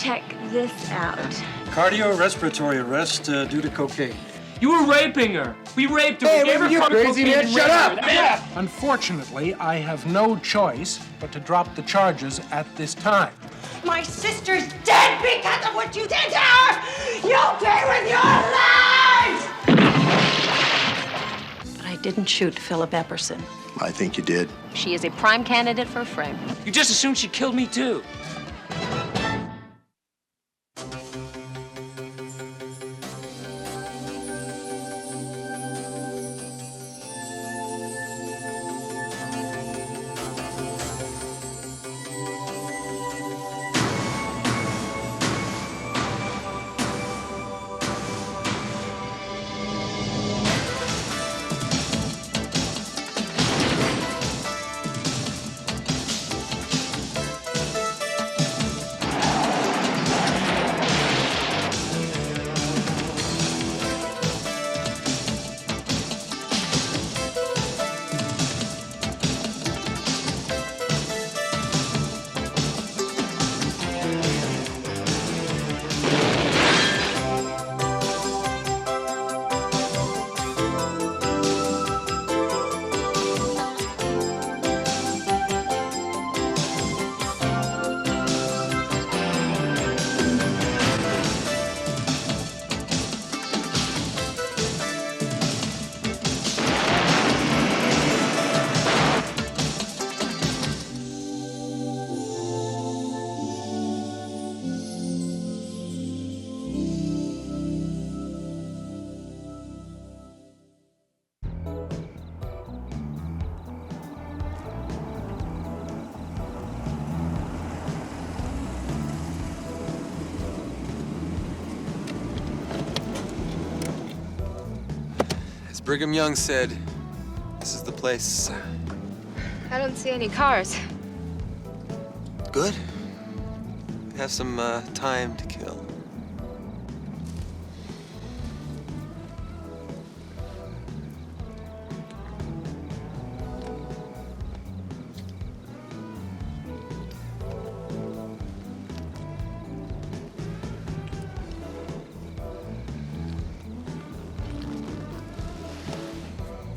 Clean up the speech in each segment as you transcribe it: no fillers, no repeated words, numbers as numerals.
check this out. Cardiorespiratory arrest due to cocaine. You were raping her. We raped her. Hey, we gave her you crazy man, shut up! Yeah. Unfortunately, I have no choice but to drop the charges at this time. My sister's dead because of what you did to her! You'll pay with your life! But I didn't shoot Philip Epperson. I think you did. She is a prime candidate for a frame. You just assumed she killed me, too. Brigham Young said, this is the place. I don't see any cars. Good. We have some time to kill.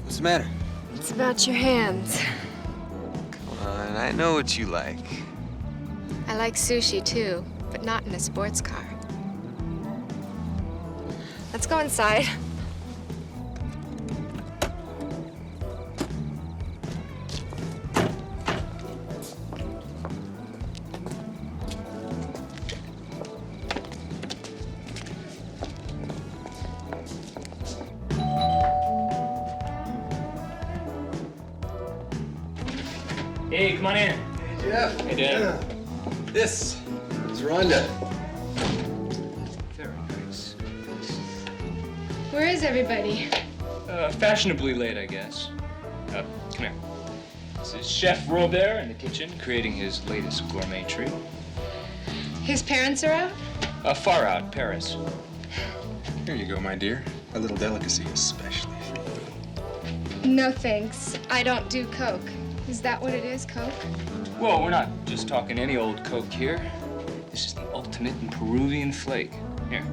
What's the matter? It's about your hands. Come on, I know what you like. I like sushi too, but not in a sports car. Let's go inside. Hey, come on in. Hey, Jeff. Hey, Dan. Yeah. This is Rhonda. Very nice. Where is everybody? Fashionably late, I guess. Come here. This is Chef Robert in the kitchen, creating his latest gourmet treat. His parents are out? Far out, Paris. Here you go, my dear. A little delicacy especially for you. No thanks. I don't do Coke. Is that what it is, Coke? Whoa, we're not just talking any old Coke here. This is the ultimate in Peruvian flake. Here.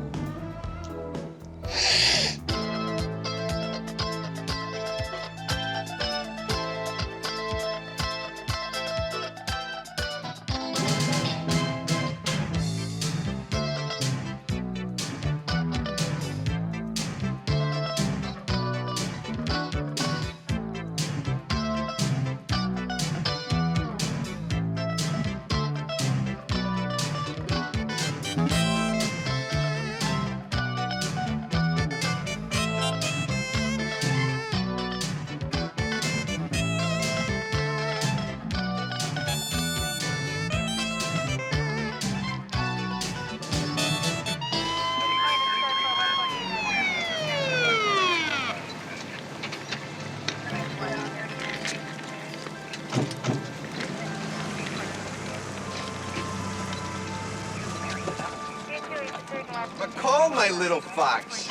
McCall, my little fox.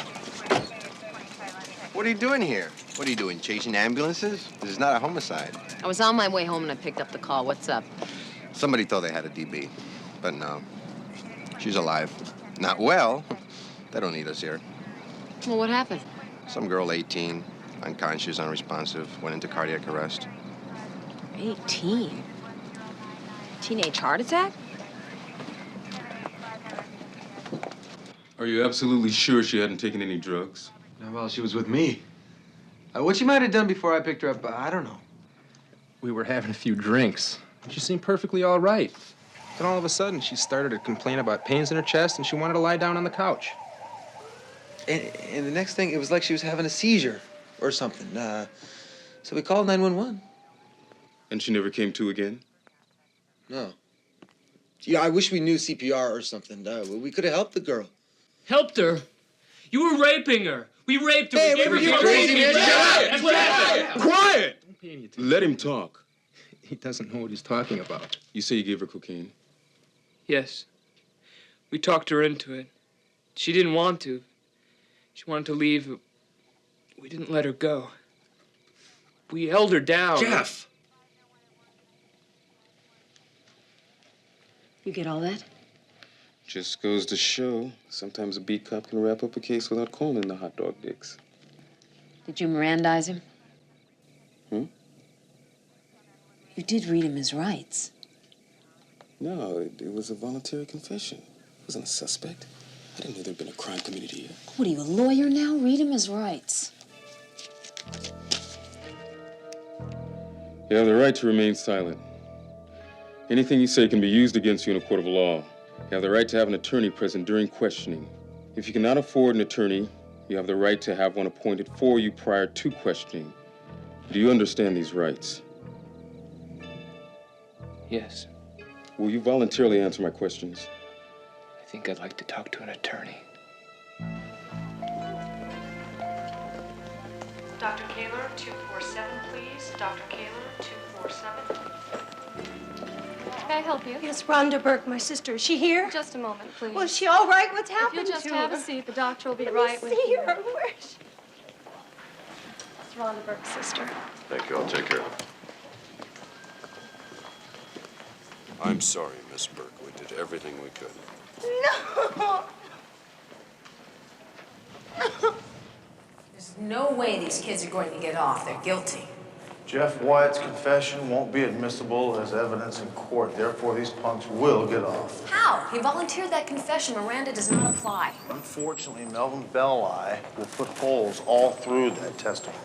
What are you doing here? What are you doing, chasing ambulances? This is not a homicide. I was on my way home and I picked up the call. What's up? Somebody thought they had a DB, but no. She's alive. Not well. They don't need us here. Well, what happened? Some girl, 18, unconscious, unresponsive, went into cardiac arrest. 18? Teenage heart attack? Are you absolutely sure she hadn't taken any drugs? Not while she was with me. What she might have done before I picked her up, I don't know. We were having a few drinks. She seemed perfectly all right. Then all of a sudden, she started to complain about pains in her chest, and she wanted to lie down on the couch. And the next thing, it was like she was having a seizure or something. So we called 911. And she never came to again? No. Yeah, I wish we knew CPR or something. We could have helped the girl. Helped her? You were raping her. We raped her. Hey, we gave her you drugs. crazy, man. Shut up. That's what happened. Quiet! Don't pay any attention. Let him talk. He doesn't know what he's talking about. You say you gave her cocaine? Yes. We talked her into it. She didn't want to. She wanted to leave. But we didn't let her go. We held her down. Jeff! You get all that? Just goes to show, sometimes a beat cop can wrap up a case without calling the hot dog dicks. Did you Mirandize him? You did read him his rights. No, it was a voluntary confession. He wasn't a suspect. I didn't know there'd been a crime committed here. What, are you a lawyer now? Read him his rights. You have the right to remain silent. Anything you say can be used against you in a court of law. You have the right to have an attorney present during questioning. If you cannot afford an attorney, you have the right to have one appointed for you prior to questioning. Do you understand these rights? Yes. Will you voluntarily answer my questions? I think I'd like to talk to an attorney. Dr. Kaler, 247, please. Dr. Kaler, 247. May I help you? Yes, Rhonda Burke, my sister. Is she here? Just a moment, please. Well, is she all right? What's If happened you'll just to have her? a seat, the doctor will be Let right me with see you. her. Where is she? It's Rhonda Burke's sister. Thank you. I'll take care of it. I'm sorry, Miss Burke. We did everything we could. No! There's no way these kids are going to get off. They're guilty. Jeff Wyatt's confession won't be admissible as evidence in court. Therefore, these punks will get off. How? He volunteered that confession. Miranda does not apply. Unfortunately, Melvin Belli will put holes all through that testimony.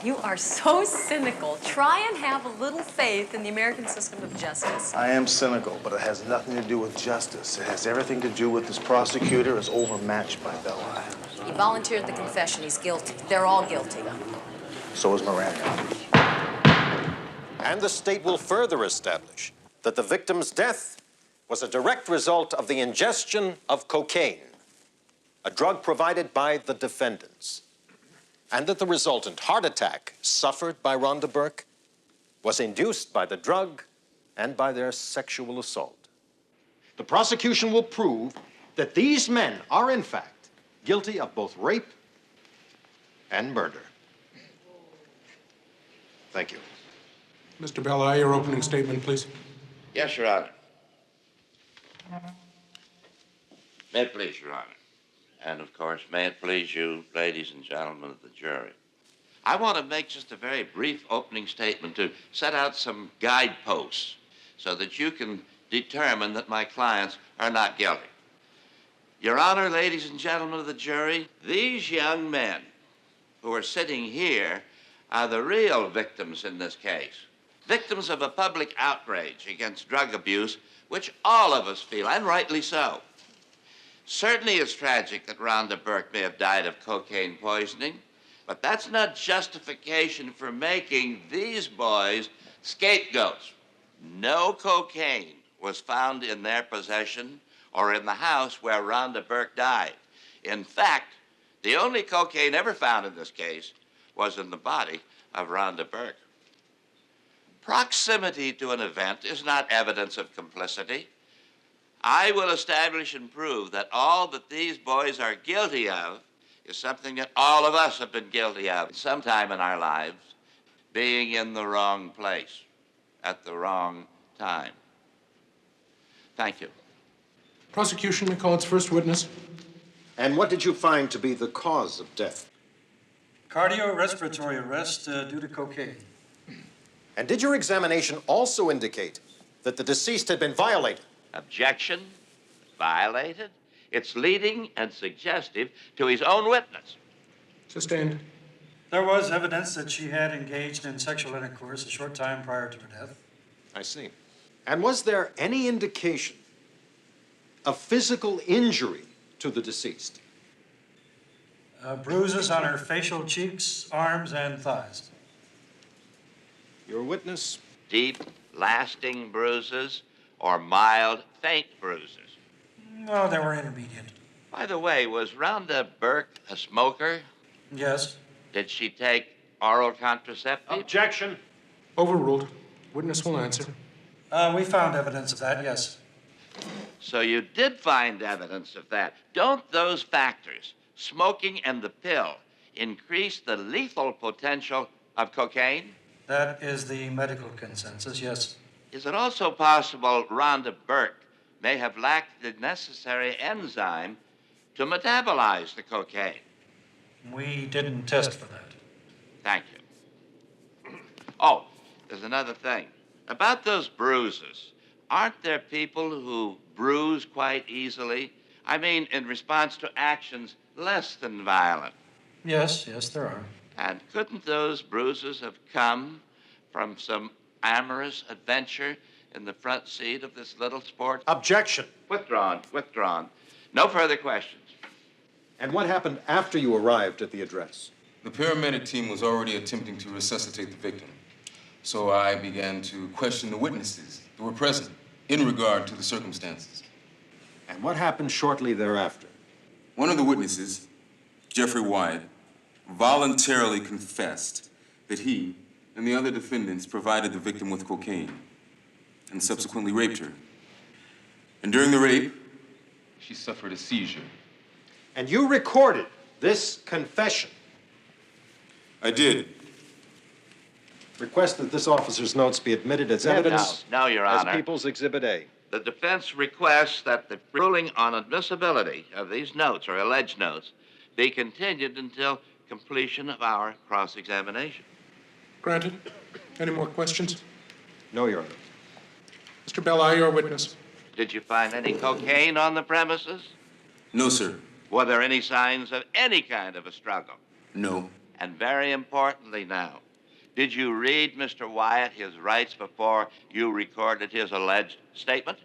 You are so cynical. Try and have a little faith in the American system of justice. I am cynical, but it has nothing to do with justice. It has everything to do with this prosecutor is overmatched by Belli. He volunteered the confession. He's guilty. They're all guilty. So is Miranda. And the state will further establish that the victim's death was a direct result of the ingestion of cocaine, a drug provided by the defendants, and that the resultant heart attack suffered by Rhonda Burke was induced by the drug and by their sexual assault. The prosecution will prove that these men are, in fact, guilty of both rape and murder. Thank you. Mr. Belli, your opening statement, please. Yes, Your Honor. May it please, Your Honor. And, of course, may it please you, ladies and gentlemen of the jury. I want to make just a very brief opening statement to set out some guideposts so that you can determine that my clients are not guilty. Your Honor, ladies and gentlemen of the jury, these young men who are sitting here are the real victims in this case. Victims of a public outrage against drug abuse, which all of us feel, and rightly so. Certainly it's tragic that Rhonda Burke may have died of cocaine poisoning, but that's not justification for making these boys scapegoats. No cocaine was found in their possession or in the house where Rhonda Burke died. In fact, the only cocaine ever found in this case was in the body of Rhonda Burke. Proximity to an event is not evidence of complicity. I will establish and prove that all that these boys are guilty of is something that all of us have been guilty of sometime in our lives, being in the wrong place at the wrong time. Thank you. Prosecution may call its first witness. And what did you find to be the cause of death? Cardiorespiratory arrest due to cocaine. And did your examination also indicate that the deceased had been violated? Objection. Violated. It's leading and suggestive to his own witness. Sustained. There was evidence that she had engaged in sexual intercourse a short time prior to her death. I see. And was there any indication of physical injury to the deceased? Bruises on her facial cheeks, arms, and thighs. Your witness? Deep, lasting bruises or mild, faint bruises? No, they were intermediate. By the way, was Rhonda Burke a smoker? Yes. Did she take oral contraceptive? Objection. Overruled. Witness will answer. We found evidence of that, yes. So you did find evidence of that. Don't those factors, smoking and the pill, increase the lethal potential of cocaine? That is the medical consensus, yes. Is it also possible Rhonda Burke may have lacked the necessary enzyme to metabolize the cocaine? We didn't test for that. Thank you. Oh, there's another thing. About those bruises, aren't there people who bruise quite easily? I mean, in response to actions less than violent. Yes, there are. And couldn't those bruises have come from some amorous adventure in the front seat of this little sport? Objection. Withdrawn. No further questions. And what happened after you arrived at the address? The paramedic team was already attempting to resuscitate the victim. So I began to question the witnesses that were present in regard to the circumstances. And what happened shortly thereafter? One of the witnesses, Jeffrey Wyatt, voluntarily confessed that he and the other defendants provided the victim with cocaine and subsequently raped her. And during the rape, she suffered a seizure. And you recorded this confession? I did. Request that this officer's notes be admitted as evidence. No, Your Honor. As People's Exhibit A. The defense requests that the ruling on admissibility of these notes, or alleged notes, be continued until completion of our cross-examination. Granted. Any more questions? No, Your Honor. Mr. Belli, your witness. Did you find any cocaine on the premises? No, sir. Were there any signs of any kind of a struggle? No. And very importantly now, did you read Mr. Wyatt his rights before you recorded his alleged statement?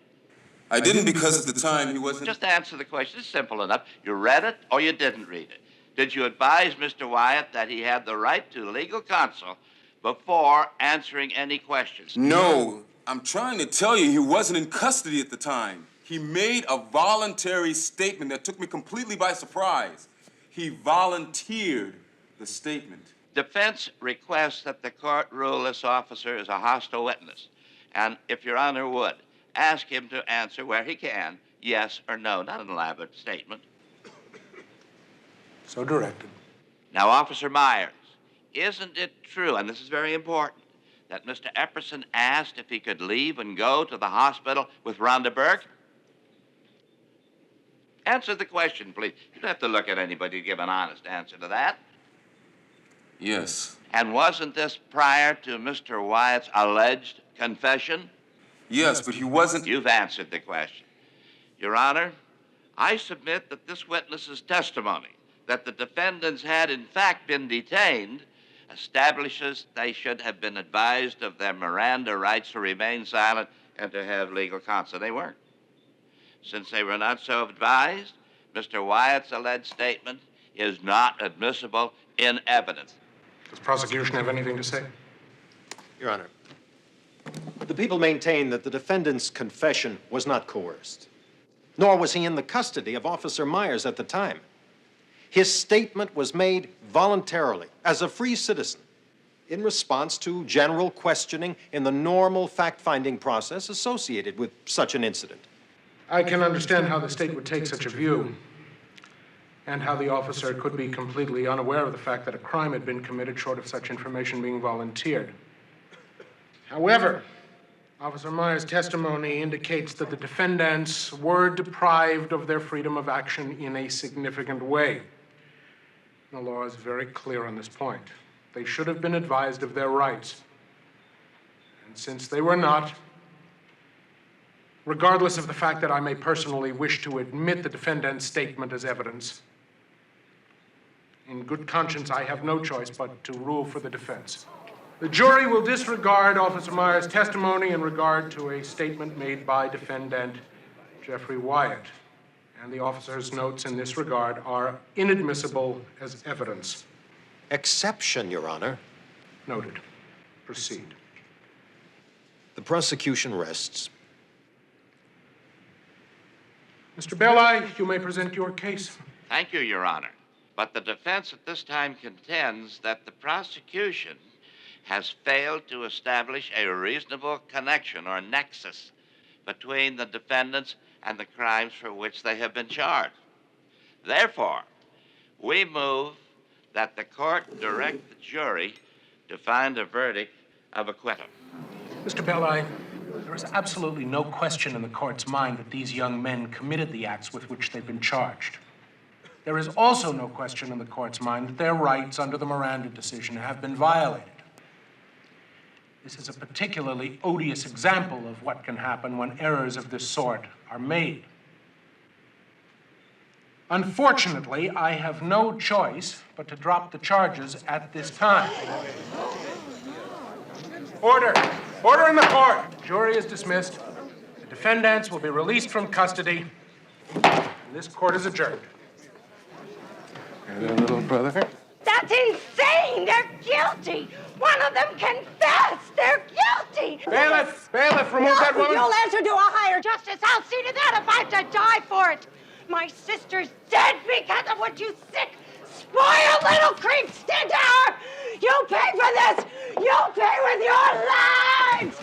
I didn't because at the time he wasn't... Just answer the question. It's simple enough. You read it or you didn't read it. Did you advise Mr. Wyatt that he had the right to legal counsel before answering any questions? No. I'm trying to tell you he wasn't in custody at the time. He made a voluntary statement that took me completely by surprise. He volunteered the statement. Defense requests that the court rule this officer is a hostile witness. And if Your Honor would, ask him to answer where he can, yes or no, not an elaborate statement. So directed. Now, Officer Myers, isn't it true, and this is very important, that Mr. Epperson asked if he could leave and go to the hospital with Rhonda Burke? Answer the question, please. You don't have to look at anybody to give an honest answer to that. Yes. And wasn't this prior to Mr. Wyatt's alleged confession? Yes, but he wasn't... You've answered the question. Your Honor, I submit that this witness's testimony that the defendants had in fact been detained establishes they should have been advised of their Miranda rights to remain silent and to have legal counsel. They weren't. Since they were not so advised, Mr. Wyatt's alleged statement is not admissible in evidence. Does prosecution have anything to say? Your Honor, the people maintain that the defendant's confession was not coerced, nor was he in the custody of Officer Myers at the time. His statement was made voluntarily, as a free citizen, in response to general questioning in the normal fact-finding process associated with such an incident. I can understand how the state would take such a view, and how the officer could be completely unaware of the fact that a crime had been committed short of such information being volunteered. However, Officer Meyer's testimony indicates that the defendants were deprived of their freedom of action in a significant way. The law is very clear on this point. They should have been advised of their rights. And since they were not, regardless of the fact that I may personally wish to admit the defendant's statement as evidence, in good conscience, I have no choice but to rule for the defense. The jury will disregard Officer Meyer's testimony in regard to a statement made by defendant Jeffrey Wyatt, and the officer's notes in this regard are inadmissible as evidence. Exception, Your Honor. Noted. Proceed. The prosecution rests. Mr. Belli, you may present your case. Thank you, Your Honor. But the defense at this time contends that the prosecution has failed to establish a reasonable connection or nexus between the defendants and the crimes for which they have been charged. Therefore, we move that the court direct the jury to find a verdict of acquittal. Mr. Belli, there is absolutely no question in the court's mind that these young men committed the acts with which they've been charged. There is also no question in the court's mind that their rights under the Miranda decision have been violated. This is a particularly odious example of what can happen when errors of this sort are made. Unfortunately, I have no choice but to drop the charges at this time. Order! Order in the court! Jury is dismissed. The defendants will be released from custody. And this court is adjourned. Hey there, little brother. That's insane! They're guilty! One of them confessed! They're guilty! Bailiff! Bailiff, remove that woman! You'll answer to a higher justice. I'll see to that if I have to die for it. My sister's dead because of what you sick, spoiled little creeps did to her! You'll pay for this! You'll pay with your lives!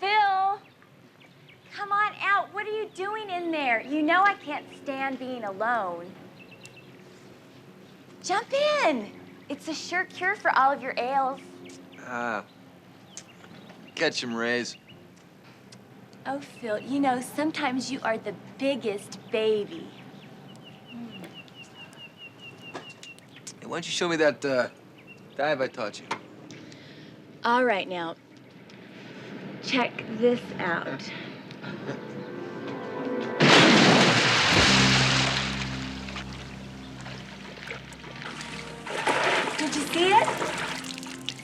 Phil! Come on out. What are you doing in there? You know I can't stand being alone. Jump in. It's a sure cure for all of your ails. Catch 'em, Rays. Oh, Phil, you know, sometimes you are the biggest baby. Hey, why don't you show me that dive I taught you? All right, now, check this out. Did you see it?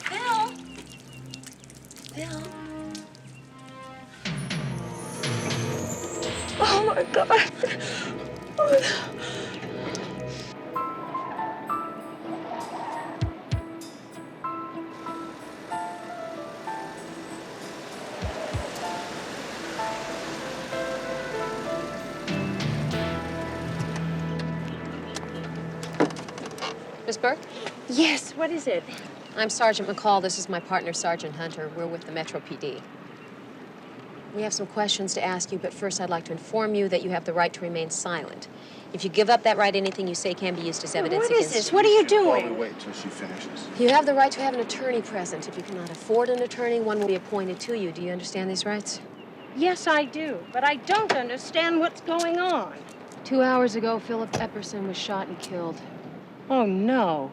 Phil? Phil? Oh, my God. Miss Burke? Yes, what is it? I'm Sergeant McCall. This is my partner, Sergeant Hunter. We're with the Metro PD. We have some questions to ask you, but first I'd like to inform you that you have the right to remain silent. If you give up that right, anything you say can be used as evidence against you. What is this? What are you doing? While we wait till she finishes. You have the right to have an attorney present. If you cannot afford an attorney, one will be appointed to you. Do you understand these rights? Yes, I do, but I don't understand what's going on. 2 hours ago, Philip Epperson was shot and killed. Oh, no.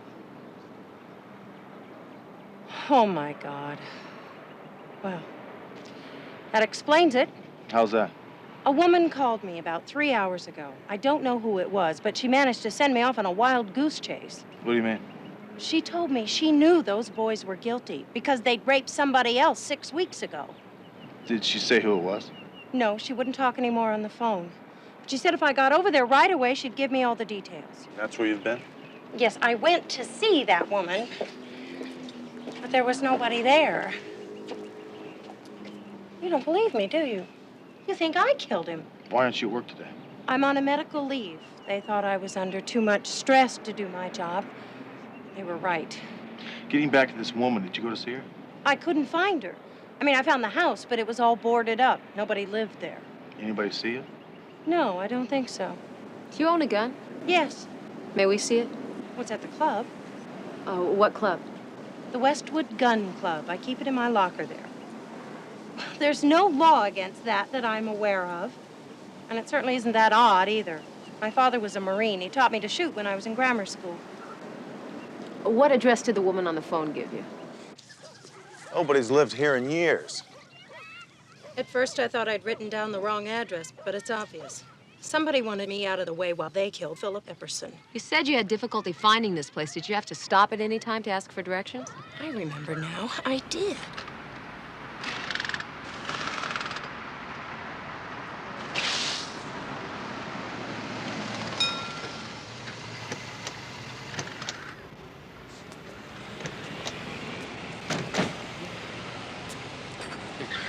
Oh, my God. Well, that explains it. How's that? A woman called me about 3 hours ago. I don't know who it was, but she managed to send me off on a wild goose chase. What do you mean? She told me she knew those boys were guilty because they'd raped somebody else 6 weeks ago. Did she say who it was? No, she wouldn't talk anymore on the phone. She said if I got over there right away, she'd give me all the details. That's where you've been? Yes, I went to see that woman, but there was nobody there. You don't believe me, do you? You think I killed him. Why aren't you at work today? I'm on a medical leave. They thought I was under too much stress to do my job. They were right. Getting back to this woman, did you go to see her? I couldn't find her. I mean, I found the house, but it was all boarded up. Nobody lived there. Anybody see you? No, I don't think so. Do you own a gun? Yes. May we see it? was at the club. Oh, what club? The Westwood Gun Club. I keep it in my locker there. There's no law against that I'm aware of. And it certainly isn't that odd, either. My father was a Marine. He taught me to shoot when I was in grammar school. What address did the woman on the phone give you? Nobody's lived here in years. At first, I thought I'd written down the wrong address, but it's obvious. Somebody wanted me out of the way while they killed Philip Epperson. You said you had difficulty finding this place. Did you have to stop at any time to ask for directions? I remember now. I did.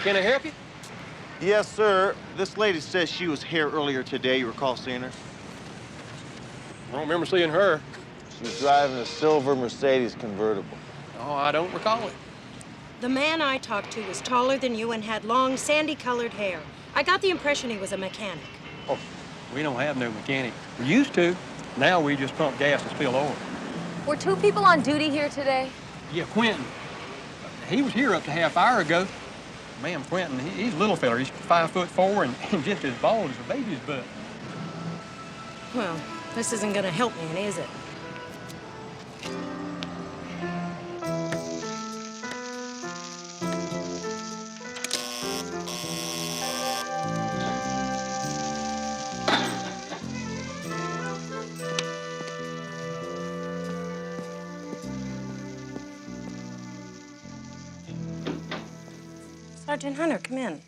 Can I help you? Yes, sir. This lady says she was here earlier today. You recall seeing her? I don't remember seeing her. She was driving a silver Mercedes convertible. Oh, I don't recall it. The man I talked to was taller than you and had long, sandy-colored hair. I got the impression he was a mechanic. Oh, we don't have no mechanic. We used to. Now we just pump gas and spill oil. Were 2 people on duty here today? Yeah, Quentin. He was here up to half hour ago. Man, Quentin, he's a little fella. He's 5'4" and just as bald as a baby's butt. Well, this isn't gonna help me any, is it? Sergeant Hunter, come in.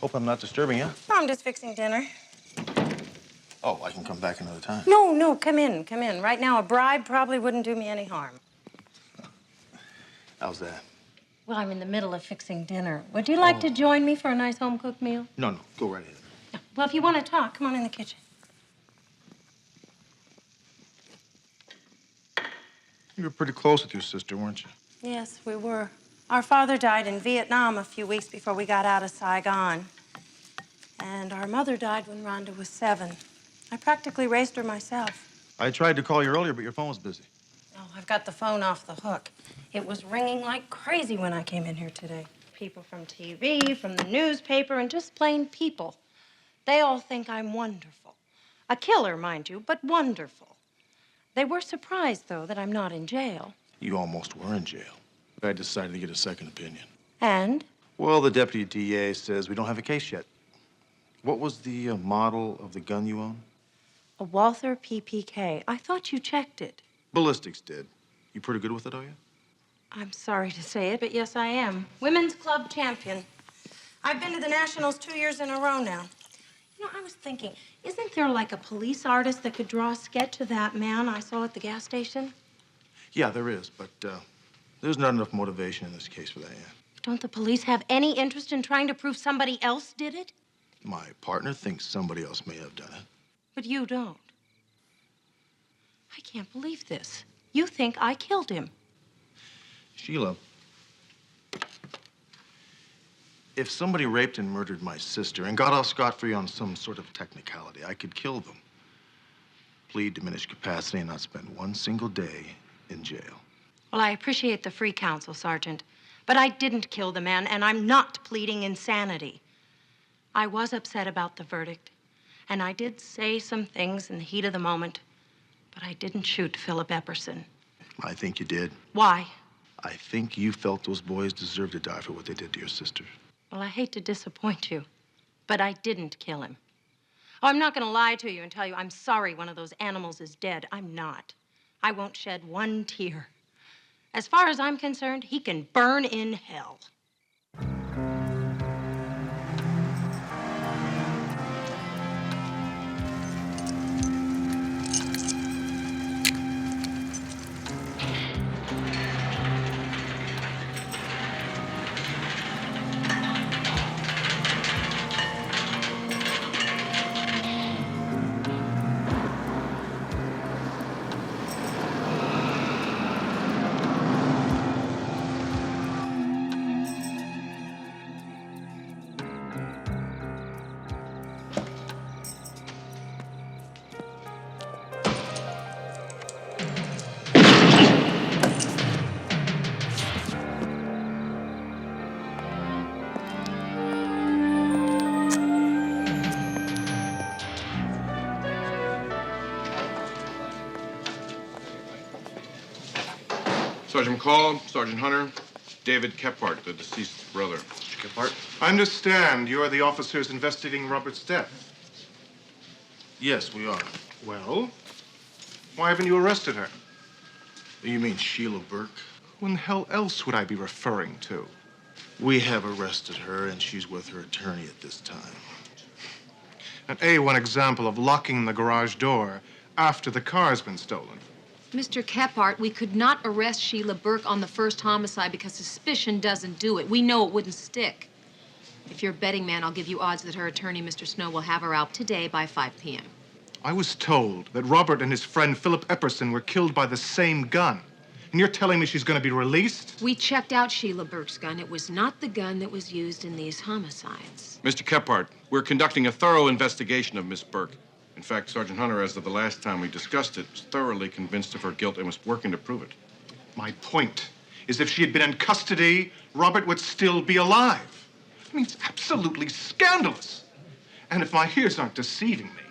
Hope I'm not disturbing you. No, I'm just fixing dinner. Oh, I can come back another time. No, come in, come in. Right now, a bribe probably wouldn't do me any harm. How's that? Well, I'm in the middle of fixing dinner. Would you like to join me for a nice home-cooked meal? No, go right ahead. No. Well, if you want to talk, come on in the kitchen. You were pretty close with your sister, weren't you? Yes, we were. Our father died in Vietnam a few weeks before we got out of Saigon. And our mother died when Rhonda was 7. I practically raised her myself. I tried to call you earlier, but your phone was busy. Oh, I've got the phone off the hook. It was ringing like crazy when I came in here today. People from TV, from the newspaper, and just plain people. They all think I'm wonderful. A killer, mind you, but wonderful. They were surprised, though, that I'm not in jail. You almost were in jail. I decided to get a second opinion. And? Well, the deputy DA says we don't have a case yet. What was the model of the gun you own? A Walther PPK. I thought you checked it. Ballistics did. You pretty good with it, are you? I'm sorry to say it, but yes, I am. Women's club champion. I've been to the Nationals 2 years in a row now. You know, I was thinking, isn't there like a police artist that could draw a sketch of that man I saw at the gas station? Yeah, there is, but there's not enough motivation in this case for that yet. Don't the police have any interest in trying to prove somebody else did it? My partner thinks somebody else may have done it. But you don't. I can't believe this. You think I killed him. Sheila, if somebody raped and murdered my sister and got off scot-free on some sort of technicality, I could kill them, plead diminished capacity, and not spend one single day in jail. Well, I appreciate the free counsel, Sergeant, but I didn't kill the man, and I'm not pleading insanity. I was upset about the verdict, and I did say some things in the heat of the moment, but I didn't shoot Philip Epperson. I think you did. Why? I think you felt those boys deserved to die for what they did to your sister. Well, I hate to disappoint you, but I didn't kill him. Oh, I'm not going to lie to you and tell you I'm sorry one of those animals is dead. I'm not. I won't shed one tear. As far as I'm concerned, he can burn in hell. Sergeant McCall, Sergeant Hunter, David Kephart, the deceased brother. Mr. Kephart? I understand you are the officers investigating Robert's death. Yes, we are. Well, why haven't you arrested her? You mean Sheila Burke? Who in the hell else would I be referring to? We have arrested her, and she's with her attorney at this time. And one example of locking the garage door after the car's been stolen. Mr. Kephart, we could not arrest Sheila Burke on the first homicide because suspicion doesn't do it. We know it wouldn't stick. If you're a betting man, I'll give you odds that her attorney, Mr. Snow, will have her out today by 5 p.m. I was told that Robert and his friend Philip Epperson were killed by the same gun. And you're telling me she's going to be released? We checked out Sheila Burke's gun. It was not the gun that was used in these homicides. Mr. Kephart, we're conducting a thorough investigation of Miss Burke. In fact, Sergeant Hunter, as of the last time we discussed it, was thoroughly convinced of her guilt and was working to prove it. My point is if she had been in custody, Robert would still be alive. I mean, it's absolutely scandalous. And if my ears aren't deceiving me,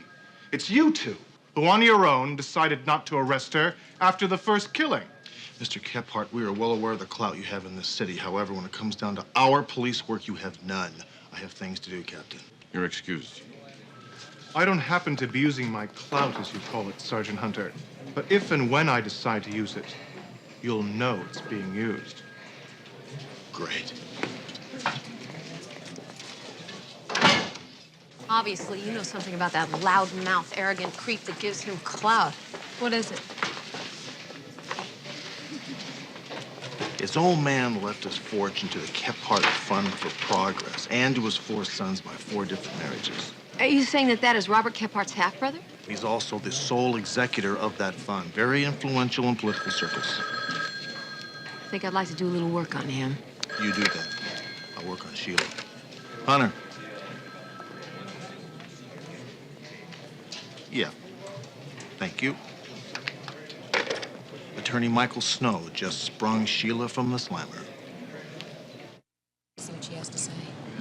it's you two who, on your own, decided not to arrest her after the first killing. Mr. Kephart, we are well aware of the clout you have in this city. However, when it comes down to our police work, you have none. I have things to do, Captain. You're excused. I don't happen to be using my clout, as you call it, Sergeant Hunter. But if and when I decide to use it, you'll know it's being used. Great. Obviously, you know something about that loud-mouthed, arrogant creep that gives him clout. What is it? His old man left his fortune to the Kephart Fund for Progress and to his 4 sons by 4 different marriages. Are you saying that that is Robert Kephart's half-brother? He's also the sole executor of that fund, very influential in political circles. I think I'd like to do a little work on him. You do that. I'll work on Sheila. Hunter. Yeah. Thank you. Attorney Michael Snow just sprung Sheila from the slammer. See what she has to say.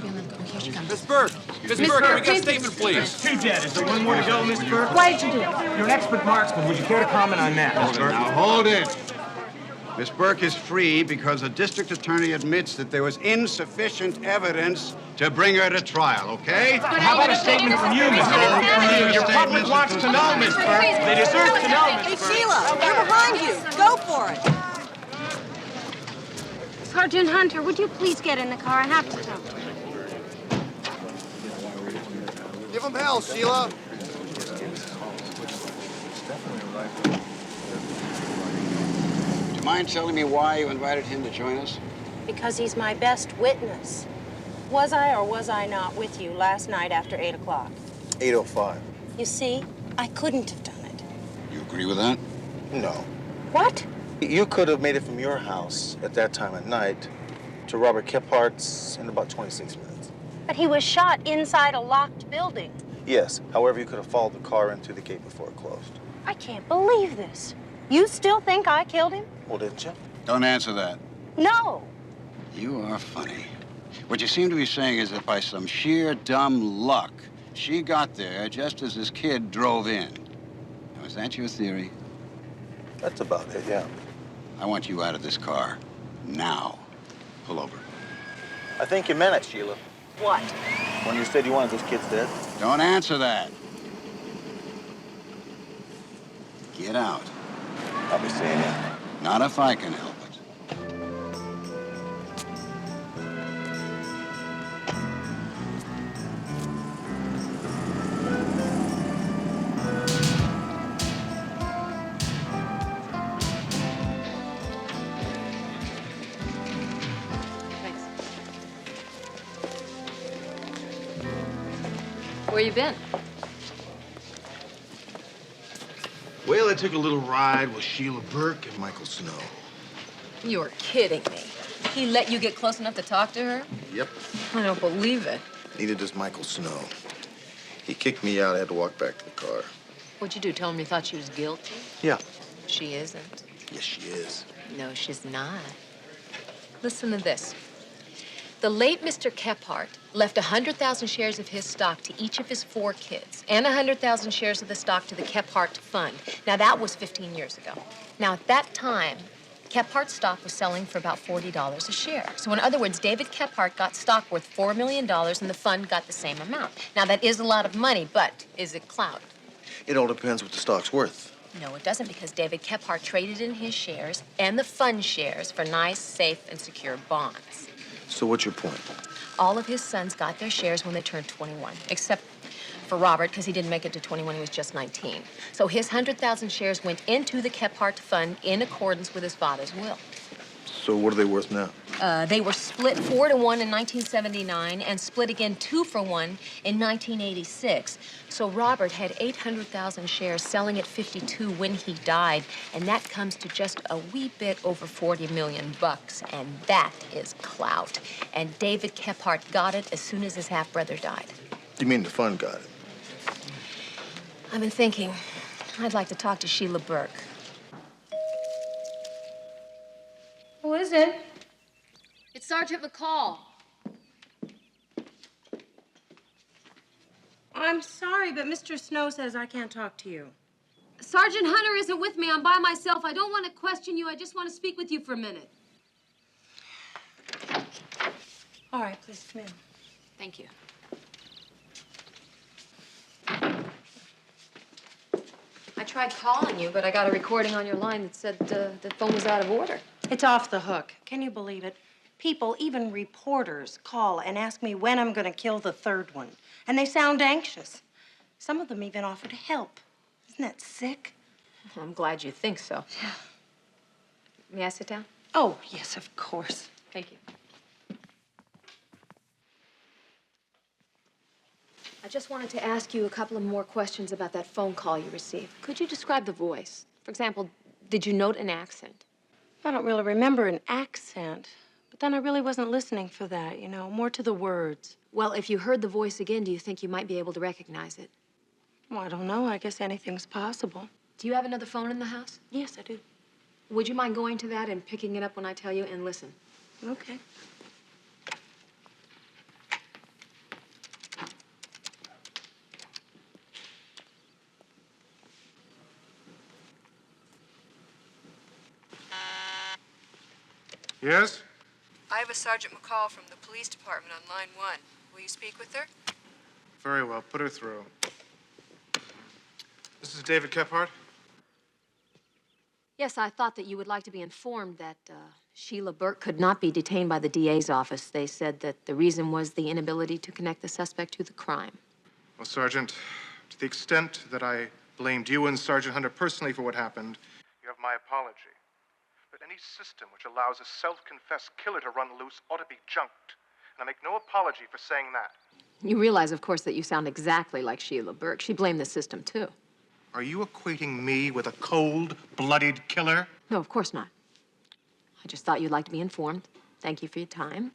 Yeah, let go. Here she comes. Miss Burke! Miss Burke, can we get a statement, please? 2 dead. Is there one more to go, Miss Burke? Why did you do it? You're an expert marksman. Would you care to comment on that, Miss Burke? Now, hold it. Miss Burke is free because the district attorney admits that there was insufficient evidence to bring her to trial, okay? How about a statement from you, Miss Burke? Your public wants to know, Miss Burke. They deserve to know, Miss Burke. Hey, Sheila, we're behind you. Go for it. Sergeant Hunter, would you please get in the car? I have to talk to you. Give him hell, Sheila. Do you mind telling me why you invited him to join us? Because he's my best witness. Was I or was I not with you last night after 8 o'clock? 8:05. You see, I couldn't have done it. You agree with that? No. What? You could have made it from your house at that time at night to Robert Kephart's in about 26 minutes. But he was shot inside a locked building. Yes. However, you could have followed the car into the gate before it closed. I can't believe this. You still think I killed him? Well, didn't you? Don't answer that. No. You are funny. What you seem to be saying is that by some sheer dumb luck, she got there just as this kid drove in. Now, is that your theory? That's about it, yeah. I want you out of this car. Now. Pull over. I think you meant it, Sheila. What? When you said you wanted those kids dead. Don't answer that. Get out. I'll be seeing you. Not if I can help it. Where you been? Well, I took a little ride with Sheila Burke and Michael Snow. You're kidding me. He let you get close enough to talk to her? Yep. I don't believe it. Neither does Michael Snow. He kicked me out. I had to walk back to the car. What'd you do? Tell him you thought she was guilty? Yeah. She isn't. Yes, she is. No, she's not. Listen to this. The late Mr. Kephart left 100,000 shares of his stock to each of his 4 kids and 100,000 shares of the stock to the Kephart Fund. Now, that was 15 years ago. Now, at that time, Kephart stock was selling for about $40 a share. So in other words, David Kephart got stock worth $4 million and the fund got the same amount. Now, that is a lot of money, but is it clout? It all depends what the stock's worth. No, it doesn't, because David Kephart traded in his shares and the fund shares for nice, safe, and secure bonds. So what's your point? All of his sons got their shares when they turned 21, except for Robert, because he didn't make it to 21, he was just 19. So his 100,000 shares went into the Kephart fund in accordance with his father's will. So what are they worth now? They were split 4-1 in 1979 and split again 2-1 in 1986. So Robert had 800,000 shares selling at 52 when he died, and that comes to just a wee bit over 40 million bucks, and that is clout. And David Kephart got it as soon as his half-brother died. You mean the fund got it? I've been thinking I'd like to talk to Sheila Burke. Who is it? It's Sergeant McCall. I'm sorry, but Mr. Snow says I can't talk to you. Sergeant Hunter isn't with me. I'm by myself. I don't want to question you. I just want to speak with you for a minute. All right, please come in. Thank you. I tried calling you, but I got a recording on your line that said the phone was out of order. It's off the hook. Can you believe it? People, even reporters, call and ask me when I'm going to kill the third one. And they sound anxious. Some of them even offer to help. Isn't that sick? Well, I'm glad you think so. Yeah. May I sit down? Oh, yes, of course. Thank you. I just wanted to ask you a couple of more questions about that phone call you received. Could you describe the voice? For example, did you note an accent? I don't really remember an accent, but then I really wasn't listening for that, you know, more to the words. Well, if you heard the voice again, do you think you might be able to recognize it? Well, I don't know. I guess anything's possible. Do you have another phone in the house? Yes, I do. Would you mind going to that and picking it up when I tell you, and listen? Okay. Yes? I have a Sergeant McCall from the police department on line 1. Will you speak with her? Very well. Put her through. This is David Kephart. Yes, I thought that you would like to be informed that Sheila Burke could not be detained by the DA's office. They said that the reason was the inability to connect the suspect to the crime. Well, Sergeant, to the extent that I blamed you and Sergeant Hunter personally for what happened, you have my apology. But any system which allows a self-confessed killer to run loose ought to be junked. And I make no apology for saying that. You realize, of course, that you sound exactly like Sheila Burke. She blamed the system, too. Are you equating me with a cold-blooded killer? No, of course not. I just thought you'd like to be informed. Thank you for your time.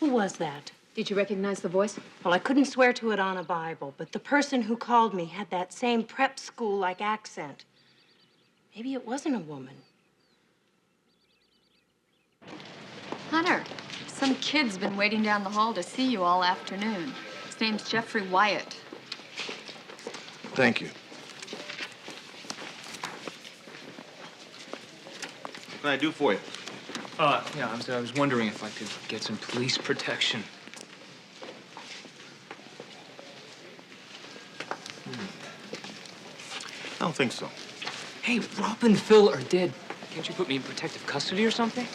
Who was that? Did you recognize the voice? Well, I couldn't swear to it on a Bible, but the person who called me had that same prep school-like accent. Maybe it wasn't a woman. Hunter, some kid's been waiting down the hall to see you all afternoon. His name's Jeffrey Wyatt. Thank you. What can I do for you? Yeah, I was wondering if I could get some police protection. I don't think so. Hey, Rob and Phil are dead. Can't you put me in protective custody or something?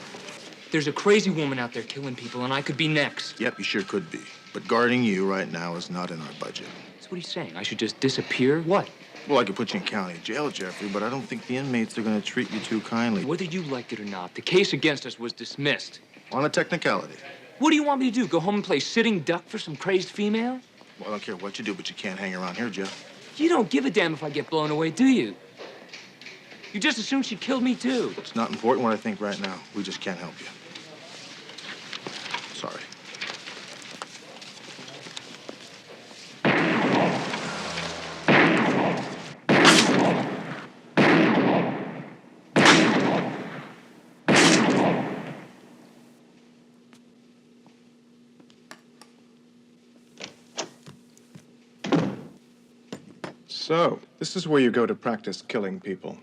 There's a crazy woman out there killing people, and I could be next. Yep, you sure could be. But guarding you right now is not in our budget. So what are you saying? I should just disappear? What? Well, I could put you in county jail, Jeffrey, but I don't think the inmates are going to treat you too kindly. Whether you like it or not, the case against us was dismissed. On a technicality. What do you want me to do? Go home and play sitting duck for some crazed female? Well, I don't care what you do, but you can't hang around here, Jeff. You don't give a damn if I get blown away, do you? You just assume she killed me, too. It's not important what I think right now. We just can't help you. Sorry. So, this is where you go to practice killing people.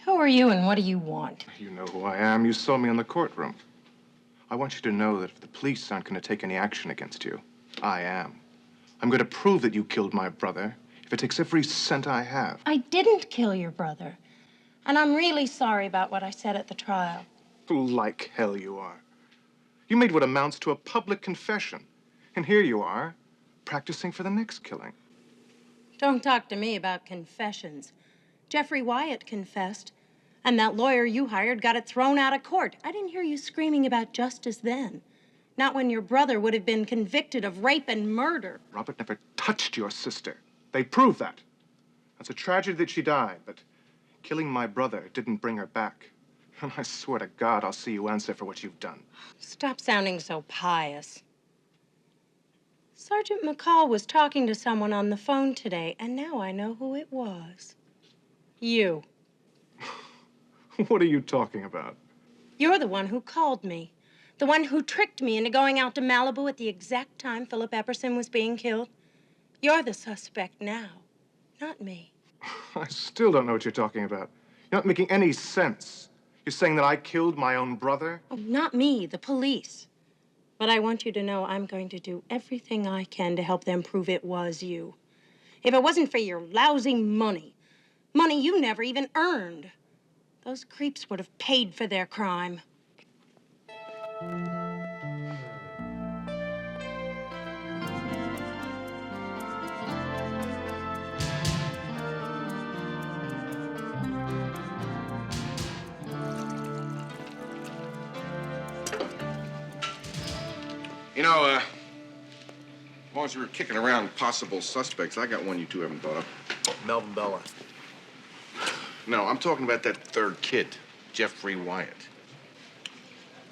Who are you and what do you want? You know who I am. You saw me in the courtroom. I want you to know that if the police aren't going to take any action against you, I am. I'm going to prove that you killed my brother if it takes every cent I have. I didn't kill your brother. And I'm really sorry about what I said at the trial. Like hell you are. You made what amounts to a public confession. And here you are, practicing for the next killing. Don't talk to me about confessions. Jeffrey Wyatt confessed, and that lawyer you hired got it thrown out of court. I didn't hear you screaming about justice then. Not when your brother would have been convicted of rape and murder. Robert never touched your sister. They prove that. It's a tragedy that she died, but killing my brother didn't bring her back. And I swear to God, I'll see you answer for what you've done. Stop sounding so pious. Sergeant McCall was talking to someone on the phone today, and now I know who it was. You. What are you talking about? You're the one who called me. The one who tricked me into going out to Malibu at the exact time Philip Epperson was being killed. You're the suspect now, not me. I still don't know what you're talking about. You're not making any sense. You're saying that I killed my own brother? Oh, not me, the police. But I want you to know I'm going to do everything I can to help them prove it was you. If it wasn't for your lousy money you never even earned, those creeps would have paid for their crime. You know, as long as we were kicking around possible suspects, I got one you two haven't thought of. Melvin Bella. No, I'm talking about that third kid, Jeffrey Wyatt.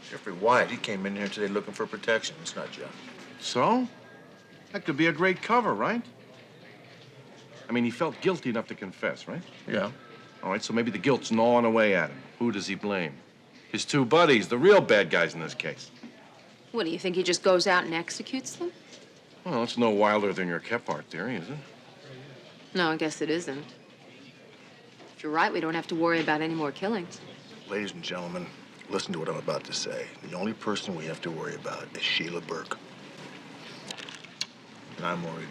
Jeffrey Wyatt, he came in here today looking for protection. It's not Jeff. So? That could be a great cover, right? I mean, he felt guilty enough to confess, right? Yeah. All right, so maybe the guilt's gnawing away at him. Who does he blame? His two buddies, the real bad guys in this case. What, do you think he just goes out and executes them? Well, it's no wilder than your Kepart theory, is it? No, I guess it isn't. If you're right, we don't have to worry about any more killings. Ladies and gentlemen, listen to what I'm about to say. The only person we have to worry about is Sheila Burke. And I'm worried.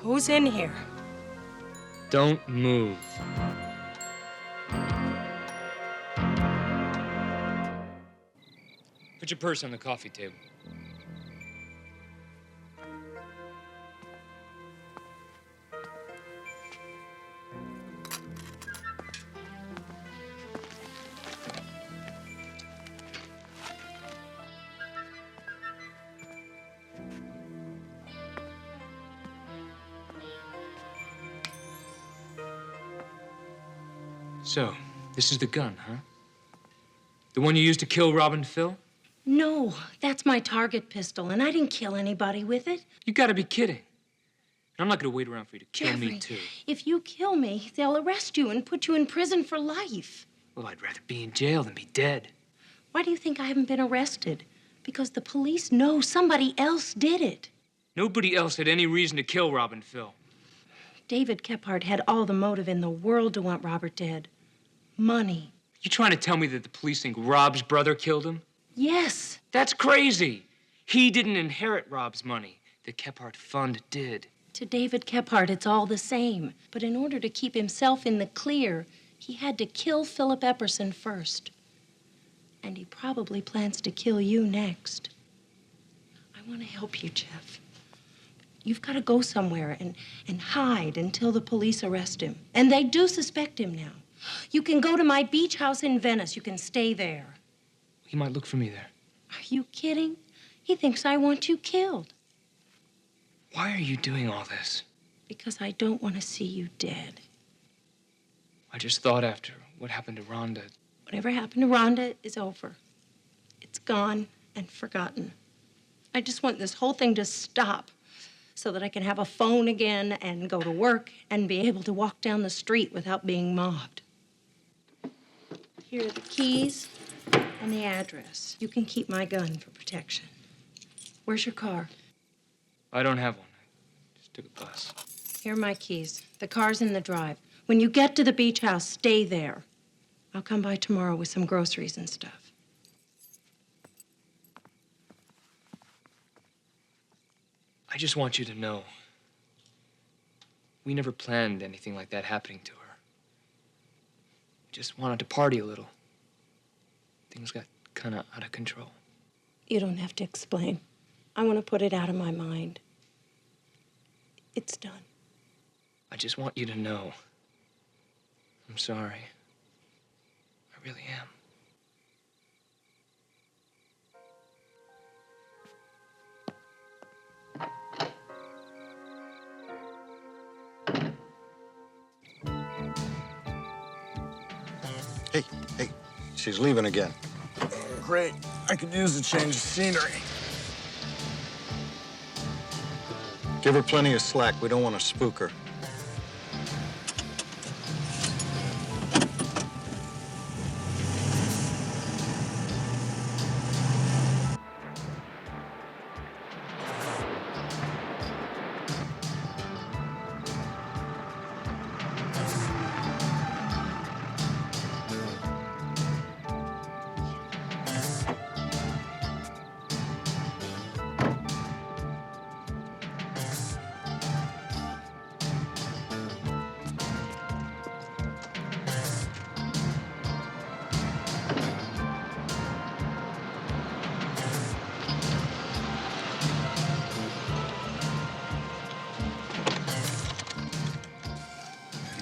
Who's in here? Don't move. Put your purse on the coffee table. So, this is the gun, huh? The one you used to kill Rob and Phil? No, that's my target pistol, and I didn't kill anybody with it. You gotta be kidding. I'm not gonna wait around for you to kill Jeffrey, me, too. If you kill me, they'll arrest you and put you in prison for life. Well, I'd rather be in jail than be dead. Why do you think I haven't been arrested? Because the police know somebody else did it. Nobody else had any reason to kill Rob and Phil. David Kepart had all the motive in the world to want Robert dead. Money. You trying to tell me that the police think Rob's brother killed him? Yes. That's crazy. He didn't inherit Rob's money. The Kepart Fund did. To David Kepart, it's all the same. But in order to keep himself in the clear, he had to kill Philip Epperson first. And he probably plans to kill you next. I want to help you, Jeff. You've got to go somewhere and hide until the police arrest him. And they do suspect him now. You can go to my beach house in Venice. You can stay there. He might look for me there. Are you kidding? He thinks I want you killed. Why are you doing all this? Because I don't want to see you dead. I just thought after what happened to Rhonda. Whatever happened to Rhonda is over. It's gone and forgotten. I just want this whole thing to stop so that I can have a phone again and go to work and be able to walk down the street without being mobbed. Here are the keys and the address. You can keep my gun for protection. Where's your car? I don't have one. I just took a bus. Here are my keys. The car's in the drive. When you get to the beach house, stay there. I'll come by tomorrow with some groceries and stuff. I just want you to know. We never planned anything like that happening to her. We just wanted to party a little. Things got kind of out of control. You don't have to explain. I want to put it out of my mind. It's done. I just want you to know. I'm sorry. I really am. Hey, she's leaving again. Great. I could use a change of scenery. Give her plenty of slack. We don't want to spook her.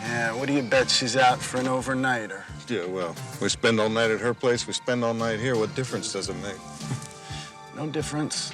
Yeah, what do you bet she's out for an overnighter? Yeah, well, we spend all night at her place, we spend all night here. What difference does it make? No difference.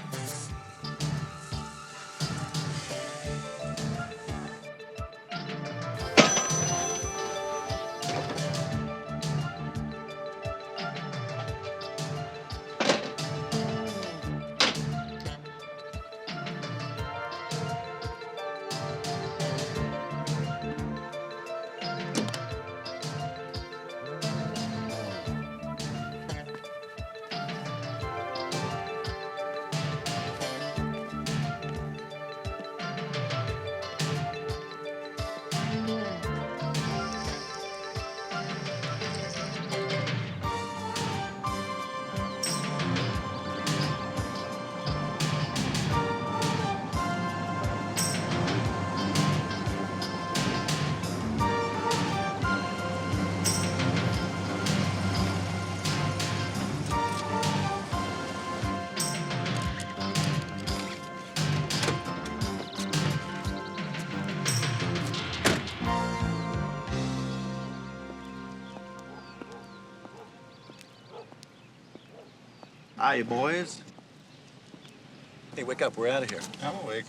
Hiya, boys. Hey, wake up. We're out of here. I'm awake.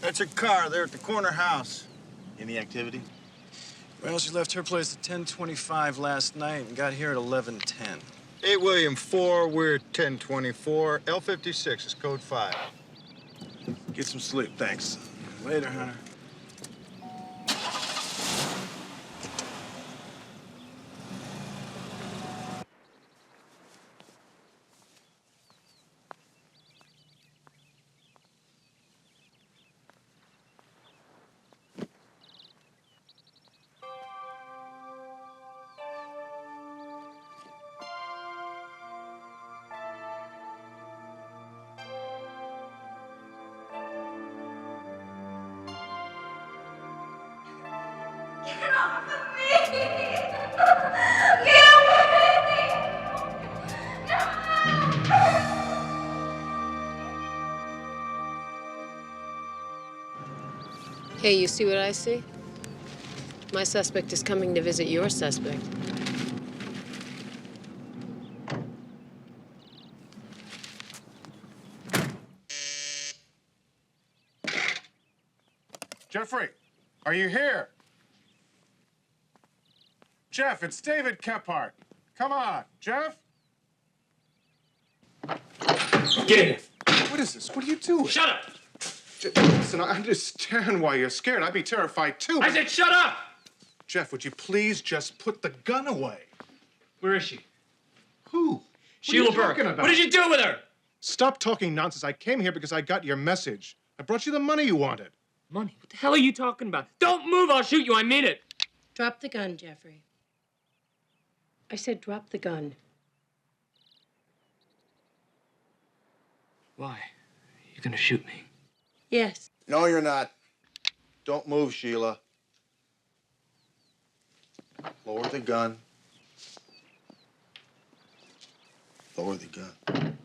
That's her car there at the corner house. Any activity? Well, she left her place at 10:25 last night and got here at 11:10. 8 William 4, we're 1024. L56 is code 5. Get some sleep, thanks. Later, Hunter. Get off of me! Get away! No! Hey, you see what I see? My suspect is coming to visit your suspect. Jeffrey, are you here? Jeff, it's David Kephart. Come on, Jeff? Get in here. What is this? What are you doing? Shut up! Listen, I understand why you're scared. I'd be terrified too. I said shut up! Jeff, would you please just put the gun away? Where is she? Who? Sheila Burke. What did you do with her? Stop talking nonsense. I came here because I got your message. I brought you the money you wanted. Money? What the hell are you talking about? Don't move, I'll shoot you, I mean it. Drop the gun, Jeffrey. I said drop the gun. Why? You're gonna shoot me? Yes. No, you're not. Don't move, Sheila. Lower the gun. Lower the gun.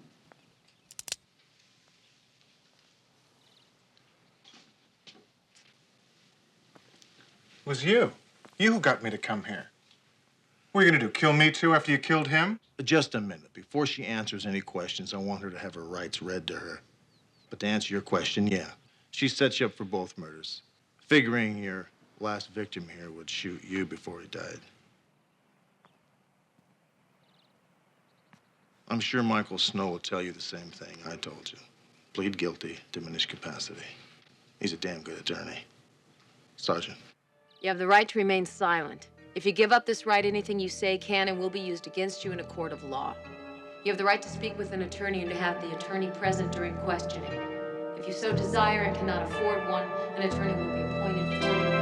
It was you. You who got me to come here. What are you gonna do, kill me too after you killed him? Just a minute. Before she answers any questions, I want her to have her rights read to her. But to answer your question, yeah. She set you up for both murders, figuring your last victim here would shoot you before he died. I'm sure Michael Snow will tell you the same thing I told you. Plead guilty, diminished capacity. He's a damn good attorney. Sergeant. You have the right to remain silent. If you give up this right, anything you say can and will be used against you in a court of law. You have the right to speak with an attorney and to have the attorney present during questioning. If you so desire and cannot afford one, an attorney will be appointed for you.